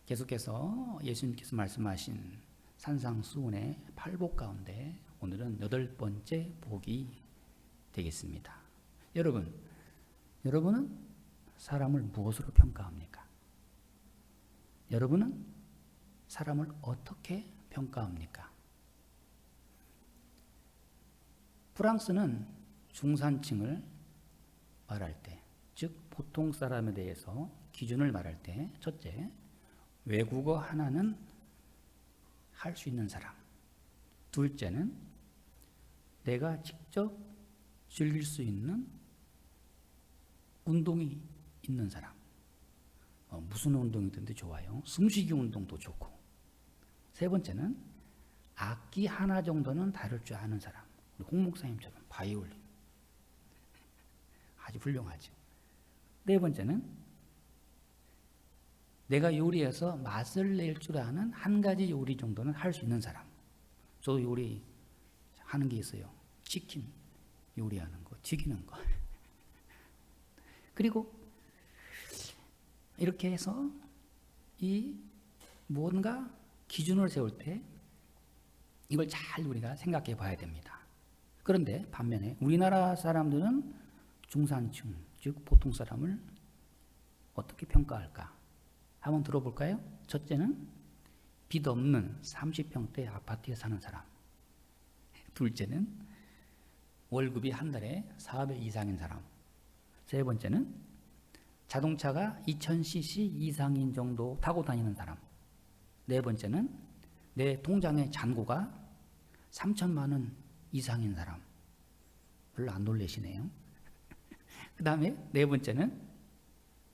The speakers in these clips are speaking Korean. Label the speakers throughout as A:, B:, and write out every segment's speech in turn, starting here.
A: 계속해서 예수님께서 말씀하신 산상수훈의 8복 가운데 오늘은 8번째 복이 되겠습니다. 여러분은 사람을 무엇으로 평가합니까? 여러분은 사람을 어떻게 평가합니까? 프랑스는 중산층을 말할 때, 즉 보통 사람에 대해서 기준을 말할 때, 첫째, 외국어 하나는 할 수 있는 사람. 둘째는 내가 직접 즐길 수 있는 운동이 있는 사람. 무슨 운동이든지 좋아요. 숨쉬기 운동도 좋고. 세 번째는 악기 하나 정도는 다룰 줄 아는 사람. 우리 홍 목사님처럼 바이올린. 아주 훌륭하죠. 네 번째는 내가 요리해서 맛을 낼 줄 아는 한 가지 요리 정도는 할 수 있는 사람. 저도 요리 하는 게 있어요. 치킨 요리하는 거, 튀기는 거. 그리고 이렇게 해서 이 뭔가 기준을 세울 때 이걸 잘 우리가 생각해 봐야 됩니다. 그런데 반면에 우리나라 사람들은 중산층, 즉 보통 사람을 어떻게 평가할까? 한번 들어볼까요? 첫째는 빚 없는 30평대 아파트에 사는 사람. 둘째는 월급이 한 달에 400 이상인 사람. 세 번째는 자동차가 2000cc 이상인 정도 타고 다니는 사람. 네 번째는 내 통장의 잔고가 3천만 원 이상인 사람. 별로 안 놀라시네요. 그 다음에 네 번째는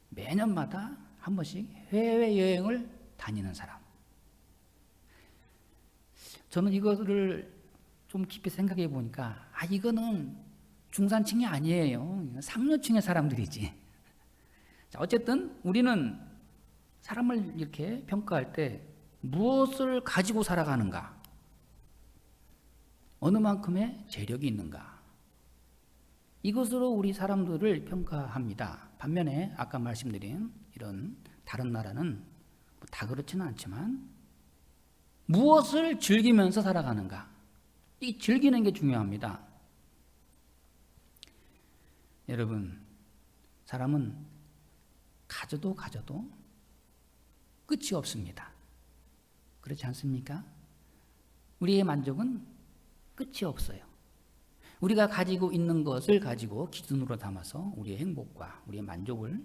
A: 매년마다 한 번씩 해외여행을 다니는 사람. 저는 이거를 좀 깊이 생각해 보니까 이거는 중산층이 아니에요. 상류층의 사람들이지. 자, 어쨌든 우리는 사람을 이렇게 평가할 때 무엇을 가지고 살아가는가? 어느 만큼의 재력이 있는가? 이것으로 우리 사람들을 평가합니다. 반면에 아까 말씀드린 이런 다른 나라는 다 그렇지는 않지만 무엇을 즐기면서 살아가는가? 이 즐기는 게 중요합니다. 여러분, 사람은 가져도 끝이 없습니다. 그렇지 않습니까? 우리의 만족은 끝이 없어요. 우리가 가지고 있는 것을 가지고 기준으로 담아서 우리의 행복과 우리의 만족을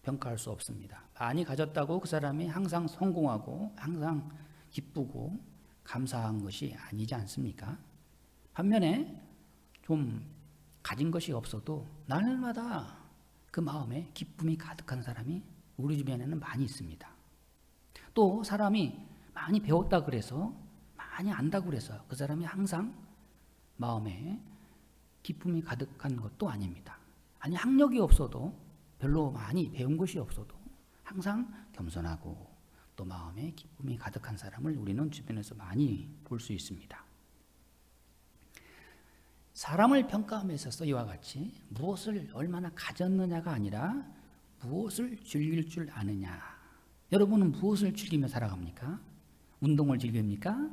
A: 평가할 수 없습니다. 많이 가졌다고 그 사람이 항상 성공하고 항상 기쁘고 감사한 것이 아니지 않습니까? 반면에 좀 가진 것이 없어도 날마다 그 마음에 기쁨이 가득한 사람이 우리 주변에는 많이 있습니다. 또 사람이 많이 배웠다 그래서 많이 안다고 그래서 그 사람이 항상 마음에 기쁨이 가득한 것도 아닙니다. 아니 학력이 없어도 별로 많이 배운 것이 없어도 항상 겸손하고 또 마음에 기쁨이 가득한 사람을 우리는 주변에서 많이 볼 수 있습니다. 사람을 평가함에 있어서 이와 같이 무엇을 얼마나 가졌느냐가 아니라 무엇을 즐길 줄 아느냐. 여러분은 무엇을 즐기며 살아갑니까? 운동을 즐깁니까?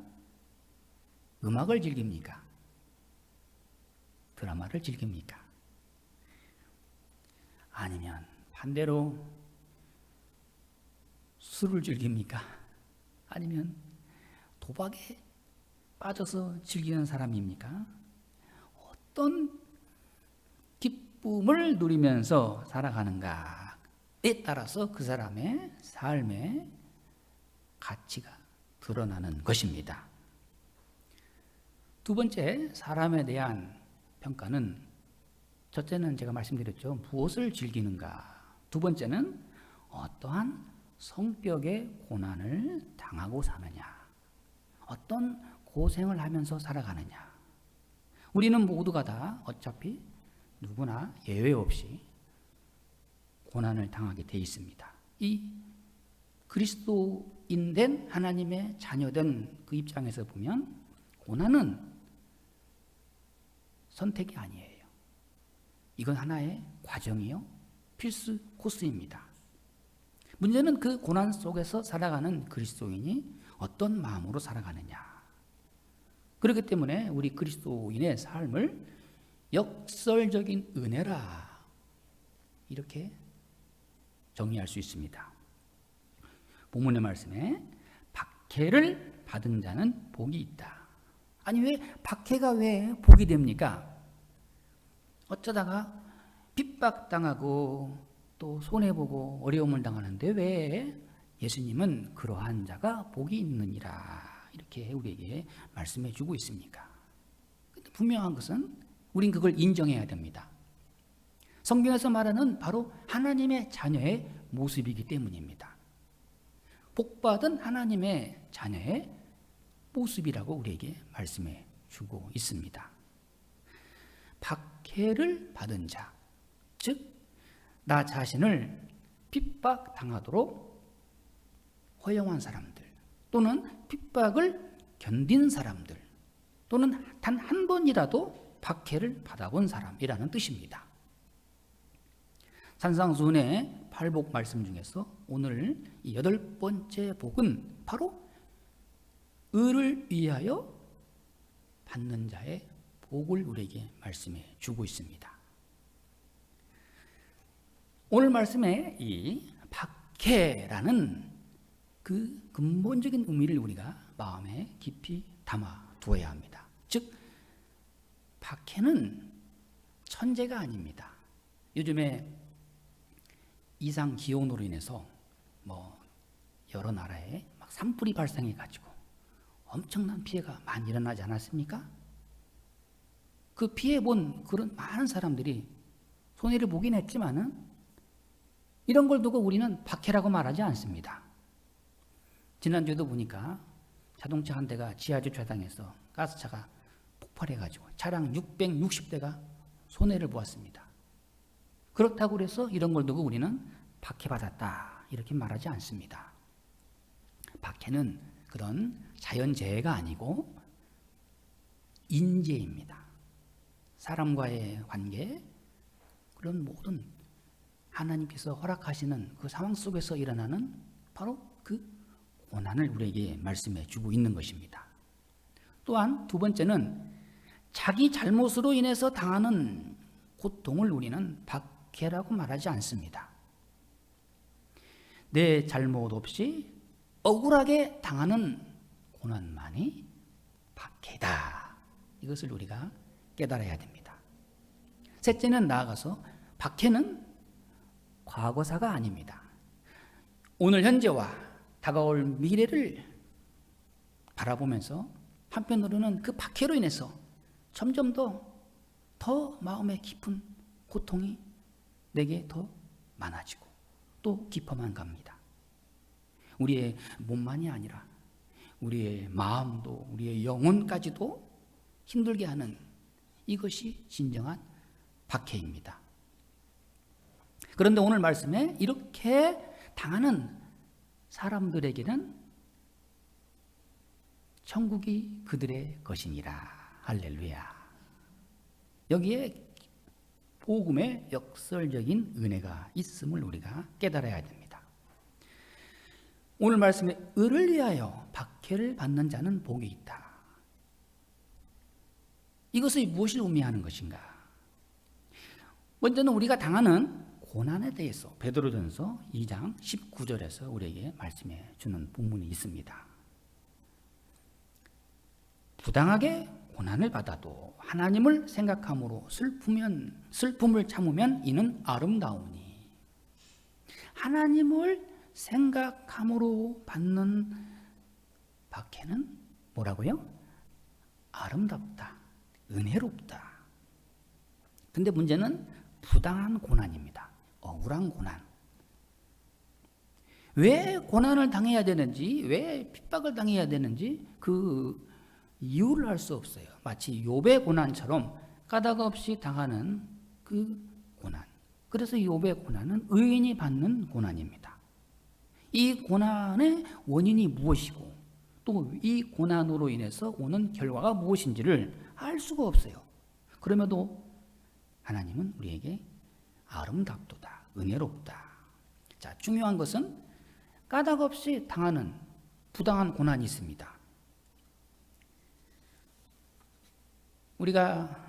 A: 음악을 즐깁니까? 드라마를 즐깁니까? 아니면 반대로 술을 즐깁니까? 아니면 도박에 빠져서 즐기는 사람입니까? 어떤 기쁨을 누리면서 살아가는가에 따라서 그 사람의 삶의 가치가 드러나는 것입니다. 두 번째, 사람에 대한 평가는 첫째는 제가 말씀드렸죠. 무엇을 즐기는가. 두 번째는 어떠한 성격의 고난을 당하고 사느냐. 어떤 고생을 하면서 살아가느냐. 우리는 모두가 다 어차피 누구나 예외 없이 고난을 당하게 돼 있습니다. 이 그리스도인 된 하나님의 자녀된 그 입장에서 보면 고난은 선택이 아니에요. 이건 하나의 과정이요. 필수 코스입니다. 문제는 그 고난 속에서 살아가는 그리스도인이 어떤 마음으로 살아가느냐. 그렇기 때문에 우리 그리스도인의 삶을 역설적인 은혜라 이렇게 정의할 수 있습니다. 본문의 말씀에 박해를 받은 자는 복이 있다. 아니 왜 박해가 왜 복이 됩니까? 어쩌다가 핍박당하고 또 손해보고 어려움을 당하는데 왜 예수님은 그러한 자가 복이 있느니라 이렇게 우리에게 말씀해 주고 있습니까? 근데 분명한 것은 우린 그걸 인정해야 됩니다. 성경에서 말하는 바로 하나님의 자녀의 모습이기 때문입니다. 복받은 하나님의 자녀의 모습이라고 우리에게 말씀해 주고 있습니다. 박해를 받은 자, 즉 나 자신을 핍박당하도록 허용한 사람들 또는 핍박을 견딘 사람들 또는 단 한 번이라도 박해를 받아본 사람이라는 뜻입니다. 산상수훈의 8복 말씀 중에서 오늘 이 8번째 복은 바로 의를 위하여 받는 자의 복을 우리에게 말씀해 주고 있습니다. 오늘 말씀에 이 박해라는 그 근본적인 의미를 우리가 마음에 깊이 담아 두어야 합니다. 즉 박해는 천재가 아닙니다. 요즘에 이상 기온으로 인해서 여러 나라에 막 산불이 발생해 가지고 엄청난 피해가 많이 일어나지 않았습니까? 그 피해 본 그런 많은 사람들이 손해를 보긴 했지만은 이런 걸 두고 우리는 박해라고 말하지 않습니다. 지난주에도 보니까 자동차 한 대가 지하 주차장에서 가스차가 폭발해가지고 차량 660대가 손해를 보았습니다. 그렇다고 해서 이런 걸 두고 우리는 박해받았다 이렇게 말하지 않습니다. 박해는 그런 자연재해가 아니고 인재입니다. 사람과의 관계, 그런 모든 하나님께서 허락하시는 그 상황 속에서 일어나는 바로 그 고난을 우리에게 말씀해 주고 있는 것입니다. 또한 두 번째는 자기 잘못으로 인해서 당하는 고통을 우리는 박해라고 말하지 않습니다. 내 잘못 없이 억울하게 당하는 고난만이 박해다. 이것을 우리가 깨달아야 됩니다. 셋째는 나아가서 박해는 과거사가 아닙니다. 오늘 현재와 다가올 미래를 바라보면서 한편으로는 그 박해로 인해서 점점 더 마음에 깊은 고통이 내게 더 많아지고 또 깊어만 갑니다. 우리의 몸만이 아니라 우리의 마음도 우리의 영혼까지도 힘들게 하는 이것이 진정한 박해입니다. 그런데 오늘 말씀에 이렇게 당하는 사람들에게는 천국이 그들의 것이니라. 할렐루야. 여기에 복음의 역설적인 은혜가 있음을 우리가 깨달아야 됩니다. 오늘 말씀에 의를 위하여 박해를 받는 자는 복이 있다. 이것이 무엇을 의미하는 것인가? 먼저는 우리가 당하는 고난에 대해서 베드로전서 2장 19절에서 우리에게 말씀해 주는 본문이 있습니다. 부당하게 고난을 받아도 하나님을 생각함으로 슬픔을 참으면 이는 아름다우니. 하나님을 생각함으로 받는 박해는 뭐라고요? 아름답다, 은혜롭다. 근데 문제는 부당한 고난입니다. 억울한 고난. 왜 고난을 당해야 되는지, 왜 핍박을 당해야 되는지 그 이유를 알 수 없어요. 마치 욥의 고난처럼 까닭 없이 당하는 그 고난. 그래서 욥의 고난은 의인이 받는 고난입니다. 이 고난의 원인이 무엇이고 또 이 고난으로 인해서 오는 결과가 무엇인지를 알 수가 없어요. 그럼에도 하나님은 우리에게 아름답도다, 은혜롭다. 자, 중요한 것은 까닭없이 당하는 부당한 고난이 있습니다. 우리가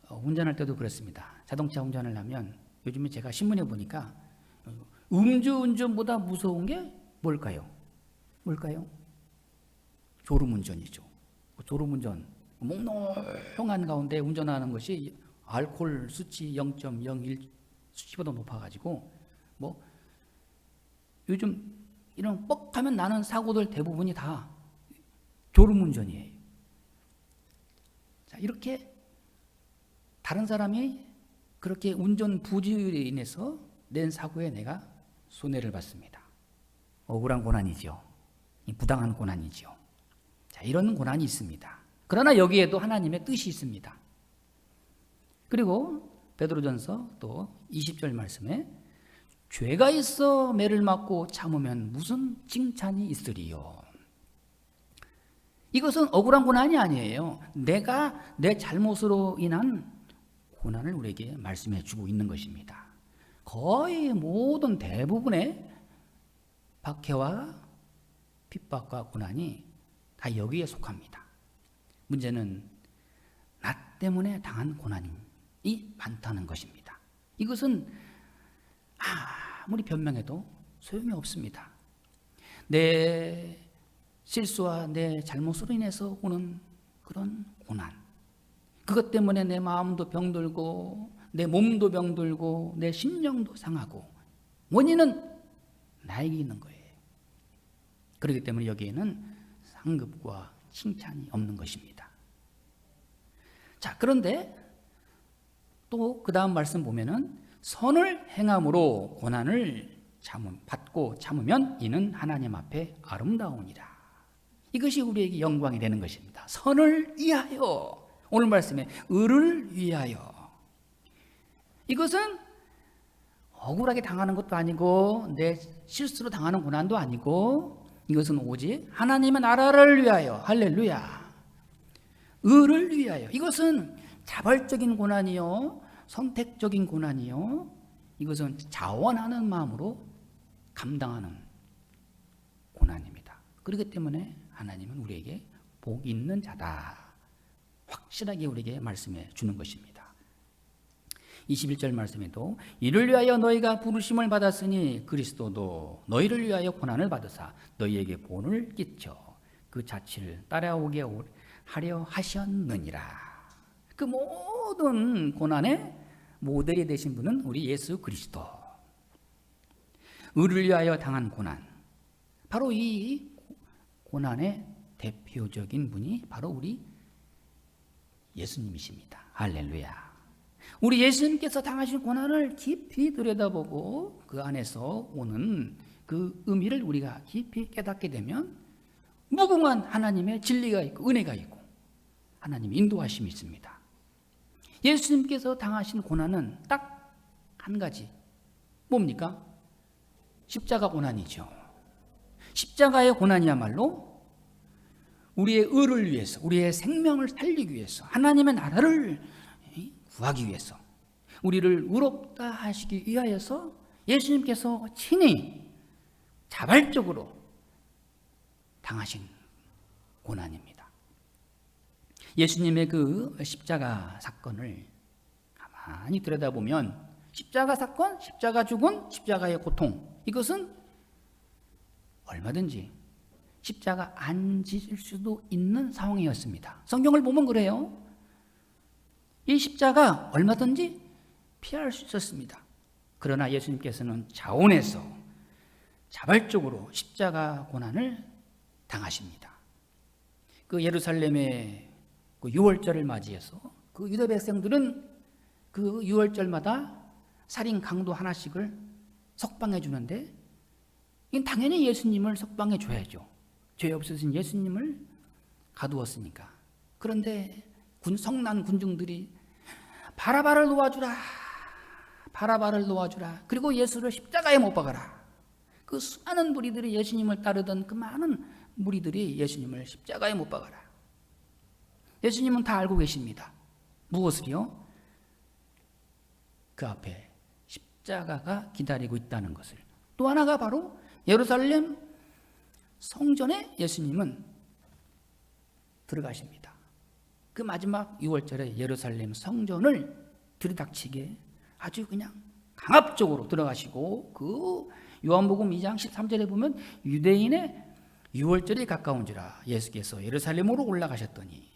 A: 운전할 때도 그렇습니다. 자동차 운전을 하면 요즘에 제가 신문에 보니까 음주운전보다 무서운 게 뭘까요? 졸음운전이죠. 졸음운전, 몽롱한 가운데 운전하는 것이 알코올 수치 0.01 수치보다 높아가지고 요즘 이런 뻑하면 나는 사고들 대부분이 다 졸음운전이에요. 자, 이렇게 다른 사람이 그렇게 운전 부주의로 인해서 낸 사고에 내가 손해를 봤습니다. 억울한 고난이죠. 부당한 고난이죠. 자, 이런 고난이 있습니다. 그러나 여기에도 하나님의 뜻이 있습니다. 그리고 베드로전서 또 20절 말씀에 죄가 있어 매를 맞고 참으면 무슨 칭찬이 있으리요. 이것은 억울한 고난이 아니에요. 내가 내 잘못으로 인한 고난을 우리에게 말씀해 주고 있는 것입니다. 거의 모든 대부분의 박해와 핍박과 고난이 다 여기에 속합니다. 문제는 나 때문에 당한 고난이 많다는 것입니다. 이것은 아무리 변명해도 소용이 없습니다. 내 실수와 내 잘못으로 인해서 오는 그런 고난, 그것 때문에 내 마음도 병들고 내 몸도 병들고 내 심령도 상하고 원인은 나에게 있는 거예요. 그렇기 때문에 여기에는 상급과 칭찬이 없는 것입니다. 자, 그런데 또 그 다음 말씀 보면은 선을 행함으로 고난을 받고 참으면 이는 하나님 앞에 아름다우니라. 이것이 우리에게 영광이 되는 것입니다. 선을 위하여, 오늘 말씀에 의를 위하여. 이것은 억울하게 당하는 것도 아니고 내 실수로 당하는 고난도 아니고 이것은 오직 하나님의 나라를 위하여. 할렐루야. 의를 위하여. 이것은 자발적인 고난이요, 선택적인 고난이요, 이것은 자원하는 마음으로 감당하는 고난입니다. 그렇기 때문에 하나님은 우리에게 복 있는 자다, 확실하게 우리에게 말씀해 주는 것입니다. 21절 말씀에도 이를 위하여 너희가 부르심을 받았으니 그리스도도 너희를 위하여 고난을 받으사 너희에게 본을 끼쳐 그 자취를 따라오게 하려 하셨느니라. 그 모든 고난의 모델이 되신 분은 우리 예수 그리스도. 의를 위하여 당한 고난, 바로 이 고난의 대표적인 분이 바로 우리 예수님이십니다. 할렐루야. 우리 예수님께서 당하신 고난을 깊이 들여다보고 그 안에서 오는 그 의미를 우리가 깊이 깨닫게 되면 무궁한 하나님의 진리가 있고 은혜가 있고 하나님의 인도하심이 있습니다. 예수님께서 당하신 고난은 딱 한 가지, 뭡니까? 십자가 고난이죠. 십자가의 고난이야말로 우리의 의를 위해서, 우리의 생명을 살리기 위해서, 하나님의 나라를 구하기 위해서, 우리를 의롭다 하시기 위하여서 예수님께서 친히 자발적으로 당하신 고난입니다. 예수님의 그 십자가 사건을 가만히 들여다보면 십자가 사건, 십자가 죽음, 십자가의 고통, 이것은 얼마든지 십자가 안 지을 수도 있는 상황이었습니다. 성경을 보면 그래요. 이 십자가 얼마든지 피할 수 있었습니다. 그러나 예수님께서는 자원해서 자발적으로 십자가 고난을 당하십니다. 그 예루살렘의 그 6월절을 맞이해서 그 유다 백성들은 그 6월절마다 살인 강도 하나씩을 석방해 주는데 당연히 예수님을 석방해 줘야죠. 죄 없으신 예수님을 가두었으니까. 그런데 성난 군중들이 바라바를 놓아주라, 바라바를 놓아주라, 그리고 예수를 십자가에 못 박아라. 그 수많은 무리들이 예수님을 따르던 그 많은 무리들이 예수님을 십자가에 못 박아라. 예수님은 다 알고 계십니다. 무엇을요? 그 앞에 십자가가 기다리고 있다는 것을. 또 하나가 바로 예루살렘 성전에 예수님은 들어가십니다. 그 마지막 6월절에 예루살렘 성전을 들이닥치게 아주 그냥 강압적으로 들어가시고, 그 요한복음 2장 13절에 보면 유대인의 6월절이 가까운지라 예수께서 예루살렘으로 올라가셨더니,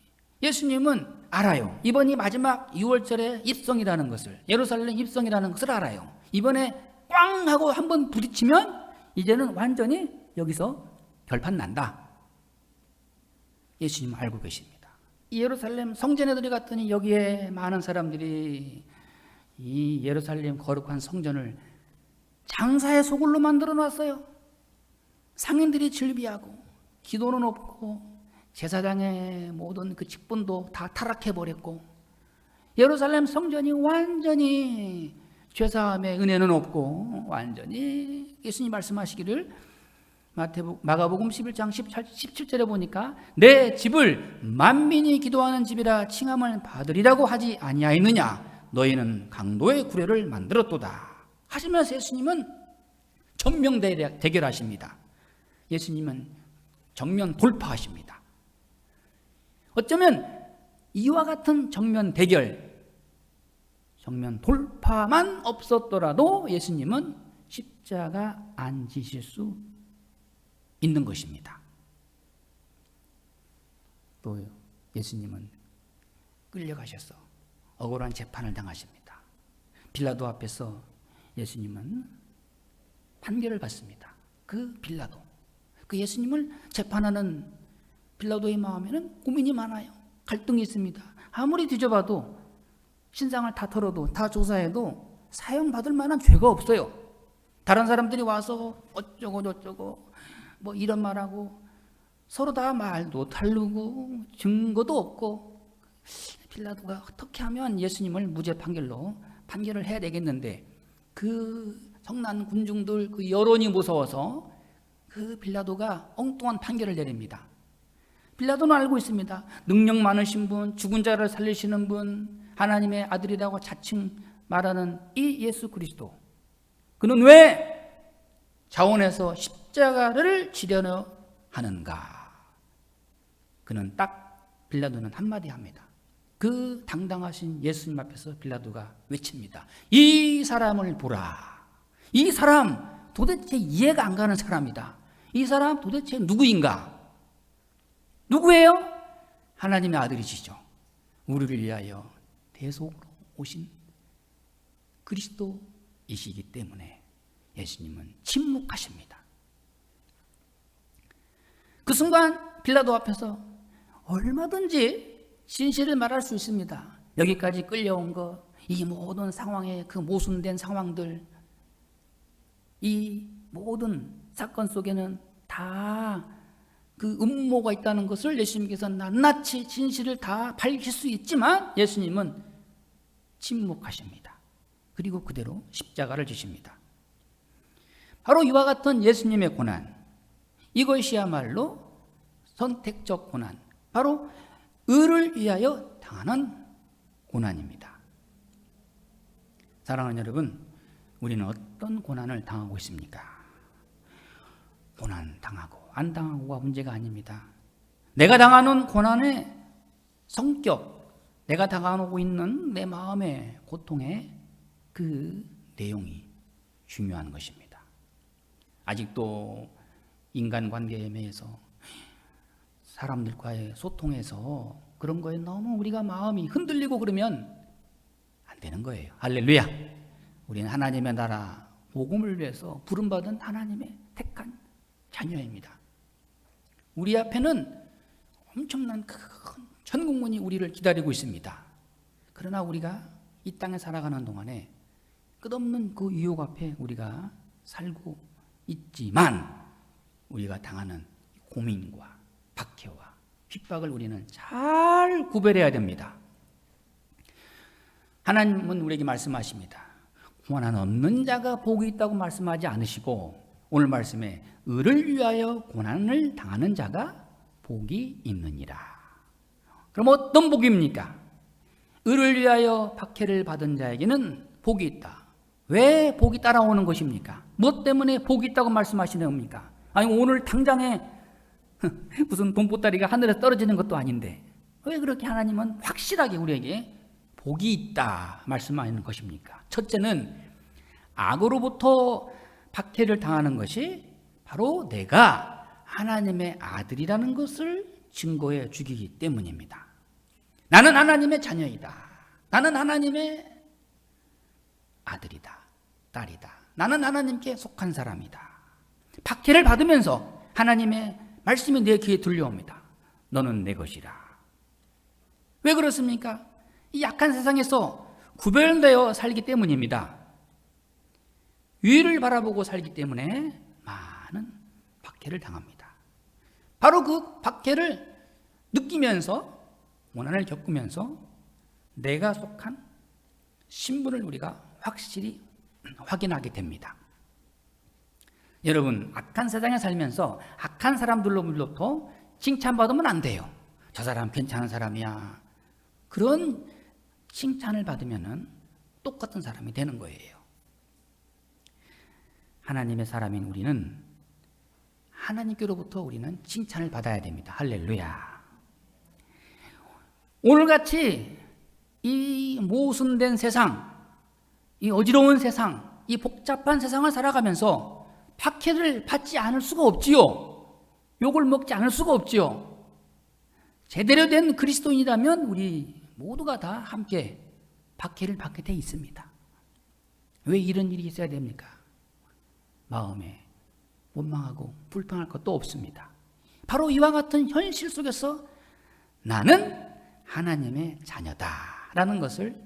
A: 예수님은 알아요. 이번이 마지막 6월절의 입성이라는 것을, 예루살렘 입성이라는 것을 알아요. 이번에 꽝 하고 한번 부딪히면 이제는 완전히 여기서 결판 난다. 예수님은 알고 계십니다. 이 예루살렘 성전에 들어갔더니 여기에 많은 사람들이 이 예루살렘 거룩한 성전을 장사의 소굴로 만들어 놨어요. 상인들이 즐비하고, 기도는 없고, 제사장의 모든 그 직분도 다 타락해버렸고, 예루살렘 성전이 완전히 죄사함의 은혜는 없고, 완전히 예수님 말씀하시기를 마가복음 11장 17절에 보니까 내 집을 만민이 기도하는 집이라 칭함을 받으리라고 하지 아니하였느냐, 너희는 강도의 구례를 만들었도다 하시면서 예수님은 정면 대결하십니다. 예수님은 정면 돌파하십니다. 어쩌면 이와 같은 정면 대결, 정면 돌파만 없었더라도 예수님은 십자가 안 지실 수 있는 것입니다. 또 예수님은 끌려가셔서 억울한 재판을 당하십니다. 빌라도 앞에서 예수님은 판결을 받습니다. 그 빌라도, 그 예수님을 재판하는 빌라도의 마음에는 고민이 많아요. 갈등이 있습니다. 아무리 뒤져봐도, 신상을 다 털어도, 다 조사해도 사형받을 만한 죄가 없어요. 다른 사람들이 와서 어쩌고 저쩌고 뭐 이런 말하고, 서로 다 말도 다르고 증거도 없고, 빌라도가 어떻게 하면 예수님을 무죄 판결로 판결을 해야 되겠는데, 그 성난 군중들 그 여론이 무서워서 그 빌라도가 엉뚱한 판결을 내립니다. 빌라도는 알고 있습니다. 능력 많으신 분, 죽은 자를 살리시는 분, 하나님의 아들이라고 자칭 말하는 이 예수 그리스도, 그는 왜 자원해서 십자가를 지려려 하는가? 그는 딱, 빌라도는 한마디 합니다. 그 당당하신 예수님 앞에서 빌라도가 외칩니다. 이 사람을 보라. 이 사람 도대체 이해가 안 가는 사람이다. 이 사람 도대체 누구인가? 누구예요? 하나님의 아들이시죠. 우리를 위하여 대속으로 오신 그리스도이시기 때문에 예수님은 침묵하십니다. 그 순간 빌라도 앞에서 얼마든지 진실을 말할 수 있습니다. 여기까지 끌려온 것, 이 모든 상황의 그 모순된 상황들, 이 모든 사건 속에는 다 그 음모가 있다는 것을 예수님께서 낱낱이 진실을 다 밝힐 수 있지만 예수님은 침묵하십니다. 그리고 그대로 십자가를 지십니다. 바로 이와 같은 예수님의 고난, 이것이야말로 선택적 고난, 바로 의를 위하여 당하는 고난입니다. 사랑하는 여러분, 우리는 어떤 고난을 당하고 있습니까? 고난 당하고 안 당하고가 문제가 아닙니다. 내가 당하는 고난의 성격, 내가 당하고 있는 내 마음의 고통의 그 내용이 중요한 것입니다. 아직도 인간관계에 매여서, 사람들과의 소통에서 그런 거에 너무 우리가 마음이 흔들리고 그러면 안 되는 거예요. 할렐루야! 우리는 하나님의 나라, 복음을 위해서 부름받은 하나님의 택한 자녀입니다. 우리 앞에는 엄청난 큰 천국문이 우리를 기다리고 있습니다. 그러나 우리가 이 땅에 살아가는 동안에 끝없는 그 유혹 앞에 우리가 살고 있지만, 우리가 당하는 고민과 박해와 핍박을 우리는 잘 구별해야 됩니다. 하나님은 우리에게 말씀하십니다. 고난 없는 자가 복이 있다고 말씀하지 않으시고, 오늘 말씀에 의를 위하여 고난을 당하는 자가 복이 있느니라. 그럼 어떤 복입니까? 의를 위하여 박해를 받은 자에게는 복이 있다. 왜 복이 따라오는 것입니까? 무엇 때문에 복이 있다고 말씀하시는 겁니까? 아니, 오늘 당장에 무슨 돈보따리가 하늘에서 떨어지는 것도 아닌데 왜 그렇게 하나님은 확실하게 우리에게 복이 있다 말씀하는 것입니까? 첫째는 악으로부터 박해를 당하는 것이 바로 내가 하나님의 아들이라는 것을 증거해 주기 때문입니다. 나는 하나님의 자녀이다. 나는 하나님의 아들이다. 딸이다. 나는 하나님께 속한 사람이다. 박해를 받으면서 하나님의 말씀이 내 귀에 들려옵니다. 너는 내 것이라. 왜 그렇습니까? 이 약한 세상에서 구별되어 살기 때문입니다. 위를 바라보고 살기 때문에 많은 박해를 당합니다. 바로 그 박해를 느끼면서 고난을 겪으면서 내가 속한 신분을 우리가 확실히 확인하게 됩니다. 여러분, 악한 세상에 살면서 악한 사람들로부터 칭찬받으면 안 돼요. 저 사람 괜찮은 사람이야. 그런 칭찬을 받으면 똑같은 사람이 되는 거예요. 하나님의 사람인 우리는 하나님께로부터 우리는 칭찬을 받아야 됩니다. 할렐루야. 오늘같이 이 모순된 세상, 이 어지러운 세상, 이 복잡한 세상을 살아가면서 박해를 받지 않을 수가 없지요. 욕을 먹지 않을 수가 없지요. 제대로 된 그리스도인이라면 우리 모두가 다 함께 박해를 받게 돼 있습니다. 왜 이런 일이 있어야 됩니까? 마음에 원망하고 불평할 것도 없습니다. 바로 이와 같은 현실 속에서 나는 하나님의 자녀다라는 것을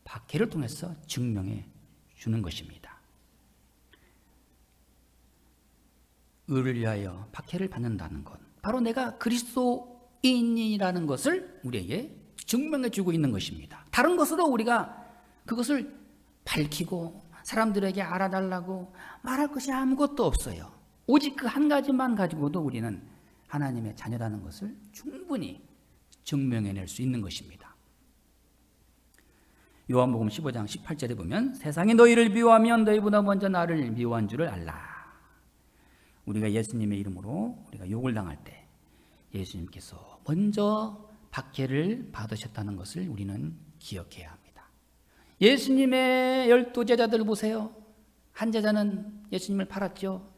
A: 박해를 통해서 증명해 주는 것입니다. 의를 위하여 박해를 받는다는 것, 바로 내가 그리스도인이라는 것을 우리에게 증명해 주고 있는 것입니다. 다른 것으로 우리가 그것을 밝히고 사람들에게 알아달라고 말할 것이 아무것도 없어요. 오직 그 한 가지만 가지고도 우리는 하나님의 자녀라는 것을 충분히 증명해낼 수 있는 것입니다. 요한복음 15장 18절에 보면 세상이 너희를 미워하면 너희보다 먼저 나를 미워한 줄을 알라. 우리가 예수님의 이름으로 우리가 욕을 당할 때 예수님께서 먼저 박해를 받으셨다는 것을 우리는 기억해야 합니다. 예수님의 12제자들 보세요. 한 제자는 예수님을 팔았죠.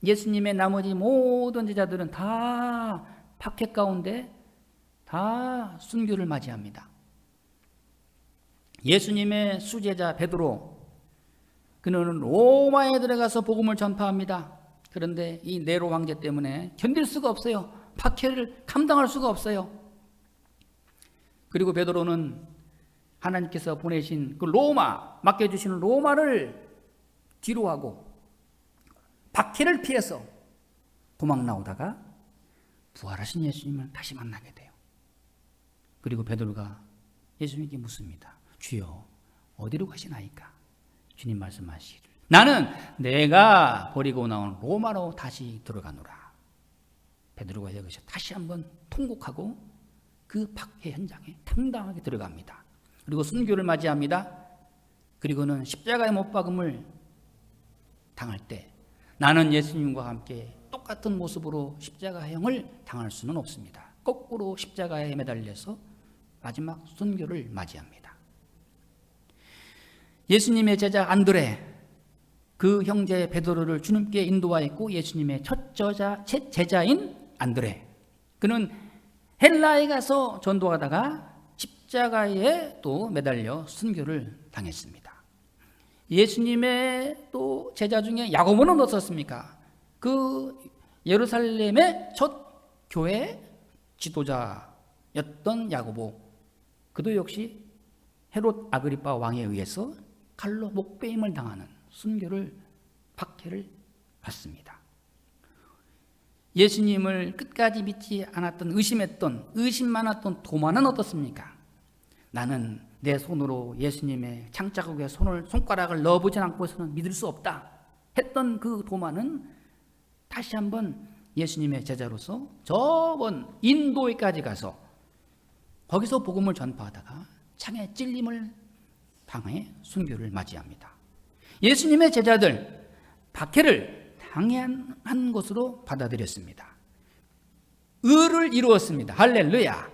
A: 예수님의 나머지 모든 제자들은 다 박해 가운데 다 순교를 맞이합니다. 예수님의 수제자 베드로, 그는 로마에 들어가서 복음을 전파합니다. 그런데 이 네로 황제 때문에 견딜 수가 없어요. 박해를 감당할 수가 없어요. 그리고 베드로는 하나님께서 보내신 그 로마, 맡겨주시는 로마를 뒤로하고 박해를 피해서 도망 나오다가 부활하신 예수님을 다시 만나게 돼요. 그리고 베드로가 예수님께 묻습니다. 주여, 어디로 가시나이까? 주님 말씀하시기를 나는 내가 버리고 나온 로마로 다시 들어가노라. 베드로가 여기서 다시 한번 통곡하고 그 박해 현장에 당당하게 들어갑니다. 그리고 순교를 맞이합니다. 그리고는 십자가에 못 박음을 당할 때 나는 예수님과 함께 똑같은 모습으로 십자가형을 당할 수는 없습니다. 거꾸로 십자가에 매달려서 마지막 순교를 맞이합니다. 예수님의 제자 안드레, 그 형제 베드로를 주님께 인도하였고 예수님의 첫 제자인 안드레, 그는 헬라에 가서 전도하다가 십자가에 또 매달려 순교를 당했습니다. 예수님의 또 제자 중에 야고보는 어떻습니까? 그 예루살렘의 첫 교회 지도자였던 야고보, 그도 역시 헤롯 아그리파 왕에 의해서 칼로 목베임을 당하는 순교를 박해를 받습니다. 예수님을 끝까지 믿지 않았던, 의심 많았던 도마는 어떻습니까? 나는 내 손으로 예수님의 창자국에 손가락을 넣어보지 않고서는 믿을 수 없다 했던 그 도마는 다시 한번 예수님의 제자로서 저번 인도에까지 가서 거기서 복음을 전파하다가 창에 찔림을 당해 순교를 맞이합니다. 예수님의 제자들 박해를 당한 것으로 받아들였습니다. 의를 이루었습니다. 할렐루야.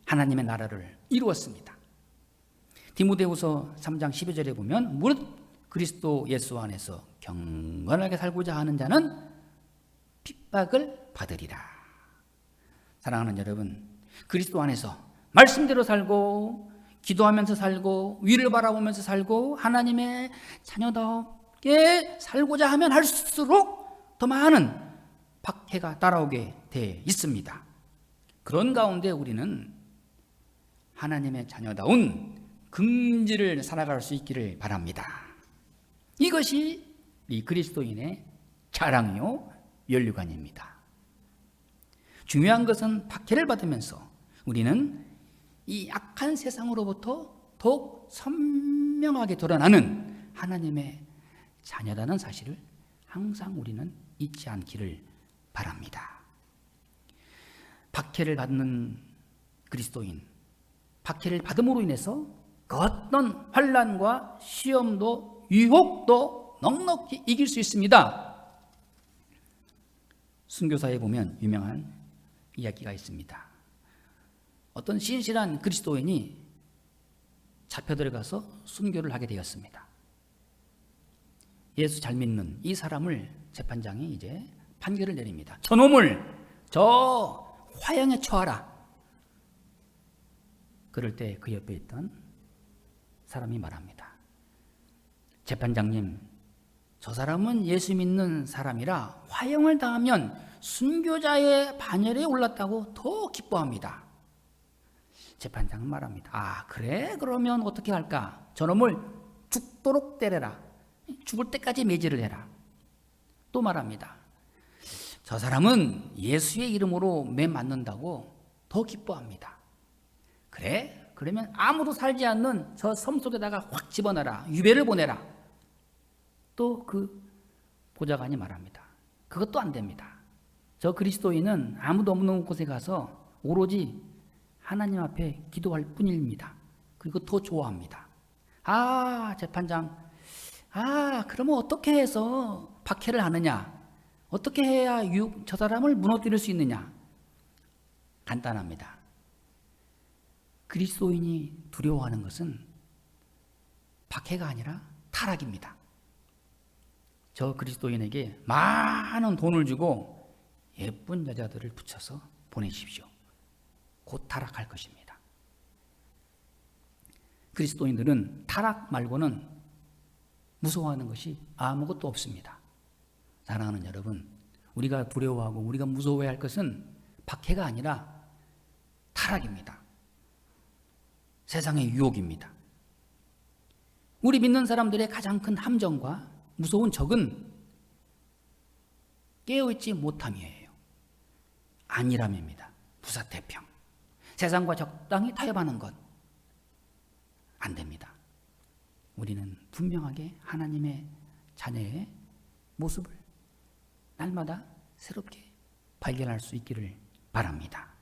A: 하나님의 나라를 이루었습니다. 디모데후서 3장 12절에 보면 무릇 그리스도 예수 안에서 경건하게 살고자 하는 자는 핍박을 받으리라. 사랑하는 여러분, 그리스도 안에서 말씀대로 살고 기도하면서 살고 위를 바라보면서 살고 하나님의 자녀답게 살고자 하면 할수록 더 많은 박해가 따라오게 돼 있습니다. 그런 가운데 우리는 하나님의 자녀다운 긍지를 살아갈 수 있기를 바랍니다. 이것이 이 그리스도인의 자랑이요 면류관입니다. 중요한 것은 박해를 받으면서 우리는 이 악한 세상으로부터 더욱 선명하게 드러나는 하나님의 자녀라는 사실을 항상 우리는 잊지 않기를 바랍니다. 박해를 받는 그리스도인, 박해를 받음으로 인해서 그 어떤 환난과 시험도 유혹도 넉넉히 이길 수 있습니다. 순교사에 보면 유명한 이야기가 있습니다. 어떤 신실한 그리스도인이 잡혀 들어가서 순교를 하게 되었습니다. 예수 잘 믿는 이 사람을 재판장이 이제 판결을 내립니다. 저놈을 저 화형에 처하라. 그럴 때 그 옆에 있던 사람이 말합니다. 재판장님, 저 사람은 예수 믿는 사람이라 화형을 당하면 순교자의 반열에 올랐다고 더 기뻐합니다. 재판장은 말합니다. 아, 그래? 그러면 어떻게 할까? 저놈을 죽도록 때려라. 죽을 때까지 매질을 해라. 또 말합니다. 저 사람은 예수의 이름으로 매 맞는다고 더 기뻐합니다. 그래? 그러면 아무도 살지 않는 저 섬 속에다가 확 집어넣어라. 유배를 보내라. 또 그 보좌관이 말합니다. 그것도 안 됩니다. 저 그리스도인은 아무도 없는 곳에 가서 오로지 하나님 앞에 기도할 뿐입니다. 그리고 더 좋아합니다. 아, 재판장. 아, 그러면 어떻게 해서 박해를 하느냐? 어떻게 해야 저 사람을 무너뜨릴 수 있느냐? 간단합니다. 그리스도인이 두려워하는 것은 박해가 아니라 타락입니다. 저 그리스도인에게 많은 돈을 주고 예쁜 여자들을 붙여서 보내십시오. 곧 타락할 것입니다. 그리스도인들은 타락 말고는 무서워하는 것이 아무것도 없습니다. 사랑하는 여러분, 우리가 두려워하고 우리가 무서워해야 할 것은 박해가 아니라 타락입니다. 세상의 유혹입니다. 우리 믿는 사람들의 가장 큰 함정과 무서운 적은 깨어있지 못함이에요. 안일함입니다. 부사태평. 세상과 적당히 타협하는 것 안 됩니다. 우리는 분명하게 하나님의 자녀의 모습을 날마다 새롭게 발견할 수 있기를 바랍니다.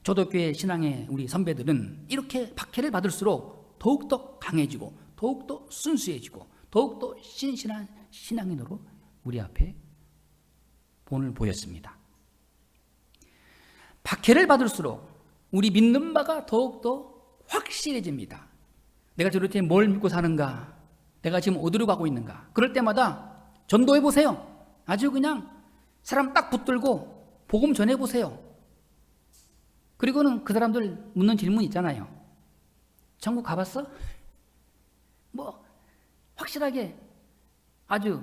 A: 초대교회 신앙의 우리 선배들은 이렇게 박해를 받을수록 더욱더 강해지고 더욱더 순수해지고 더욱더 신실한 신앙인으로 우리 앞에 본을 보였습니다. 박해를 받을수록 우리 믿는 바가 더욱더 확실해집니다. 내가 저렇게 뭘 믿고 사는가? 내가 지금 어디로 가고 있는가? 그럴 때마다 전도해 보세요. 아주 그냥 사람 딱 붙들고 복음 전해 보세요. 그리고는 그 사람들 묻는 질문 있잖아요. 천국 가봤어? 뭐 확실하게 아주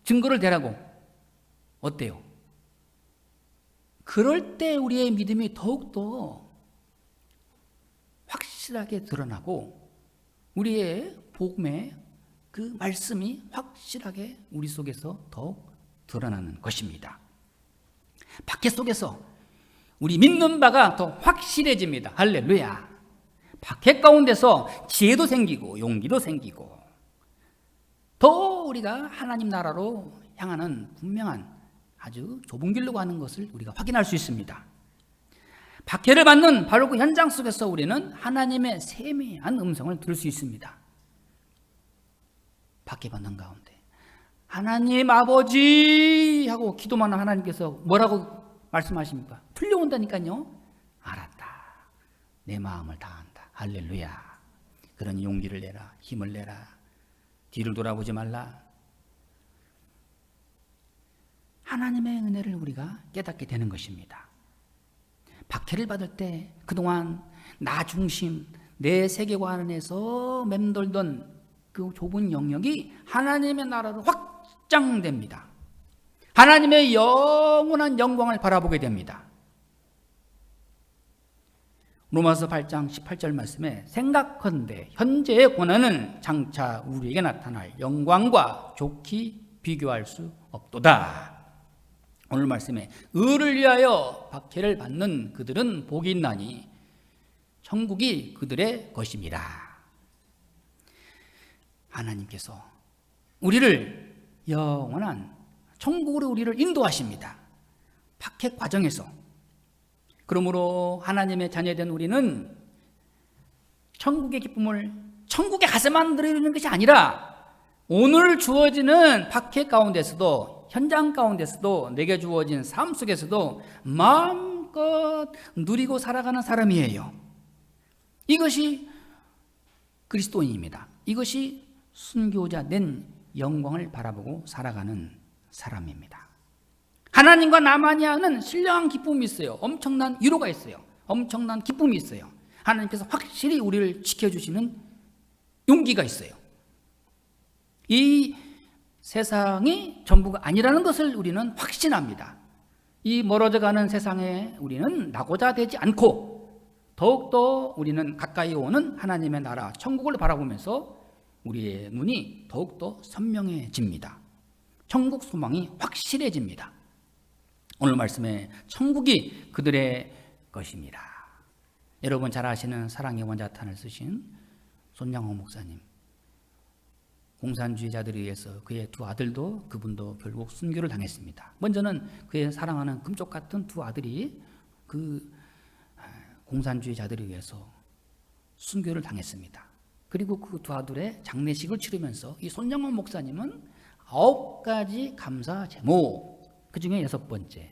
A: 증거를 대라고. 어때요? 그럴 때 우리의 믿음이 더욱더 확실하게 드러나고 우리의 복음의 그 말씀이 확실하게 우리 속에서 더욱 드러나는 것입니다. 박해 속에서 우리 믿는 바가 더 확실해집니다. 할렐루야. 박해 가운데서 지혜도 생기고 용기도 생기고 더 우리가 하나님 나라로 향하는 분명한 아주 좁은 길로 가는 것을 우리가 확인할 수 있습니다. 박해를 받는 바로 그 현장 속에서 우리는 하나님의 세미한 음성을 들을 수 있습니다. 박해받는 가운데 하나님 아버지 하고 기도만 하는 하나님께서 뭐라고 말씀하십니까? 풀려온다니까요. 알았다. 내 마음을 다한다. 할렐루야. 그러니 용기를 내라. 힘을 내라. 뒤를 돌아보지 말라. 하나님의 은혜를 우리가 깨닫게 되는 것입니다. 박해를 받을 때 그동안 나 중심, 내 세계관 안에서 맴돌던 그 좁은 영역이 하나님의 나라로 확장됩니다. 하나님의 영원한 영광을 바라보게 됩니다. 로마서 8장 18절 말씀에 생각컨대 현재의 고난은 장차 우리에게 나타날 영광과 좋게 비교할 수 없도다. 오늘 말씀에 의를 위하여 박해를 받는 그들은 복이 있나니 천국이 그들의 것입니다. 하나님께서 우리를 영원한 천국으로 우리를 인도하십니다. 박해 과정에서. 그러므로 하나님의 자녀된 우리는 천국의 기쁨을 천국에 가서만 누리는 것이 아니라 오늘 주어지는 박해 가운데서도, 현장 가운데서도, 내게 주어진 삶 속에서도 마음껏 누리고 살아가는 사람이에요. 이것이 그리스도인입니다. 이것이 순교자 된 영광을 바라보고 살아가는 사람입니다. 하나님과 나만이 아는 신령한 기쁨이 있어요. 엄청난 위로가 있어요. 엄청난 기쁨이 있어요. 하나님께서 확실히 우리를 지켜주시는 용기가 있어요. 이 세상이 전부가 아니라는 것을 우리는 확신합니다. 이 멀어져가는 세상에 우리는 나고자 되지 않고 더욱더 우리는 가까이 오는 하나님의 나라 천국을 바라보면서 우리의 눈이 더욱더 선명해집니다. 천국 소망이 확실해집니다. 오늘 말씀에 천국이 그들의 것입니다. 여러분 잘 아시는 사랑의 원자탄을 쓰신 손양호 목사님, 공산주의자들에 의해서 그의 두 아들도, 그분도 결국 순교를 당했습니다. 먼저는 그의 사랑하는 금쪽 같은 두 아들이 그 공산주의자들에 의해서 순교를 당했습니다. 그리고 그 두 아들의 장례식을 치르면서 이 손양호 목사님은 9가지 감사 제목, 그 중에 6번째,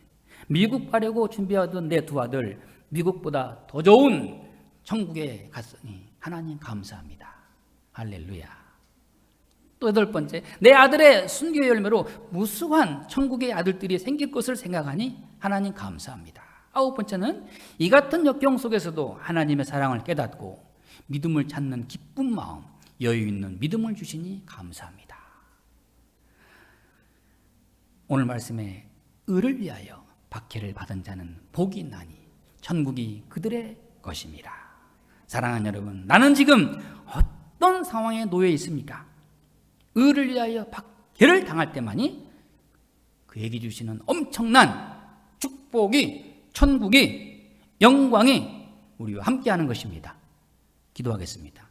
A: 미국 가려고 준비하던 내 두 아들 미국보다 더 좋은 천국에 갔으니 하나님 감사합니다. 할렐루야. 또 8번째, 내 아들의 순교의 열매로 무수한 천국의 아들들이 생길 것을 생각하니 하나님 감사합니다. 9번째는 이 같은 역경 속에서도 하나님의 사랑을 깨닫고 믿음을 찾는 기쁜 마음, 여유 있는 믿음을 주시니 감사합니다. 오늘 말씀에 의를 위하여 박해를 받은 자는 복이 있나니 천국이 그들의 것입니다. 사랑하는 여러분, 나는 지금 어떤 상황에 놓여 있습니까? 의를 위하여 박해를 당할 때만이 그에게 주시는 엄청난 축복이, 천국이, 영광이 우리와 함께하는 것입니다. 기도하겠습니다.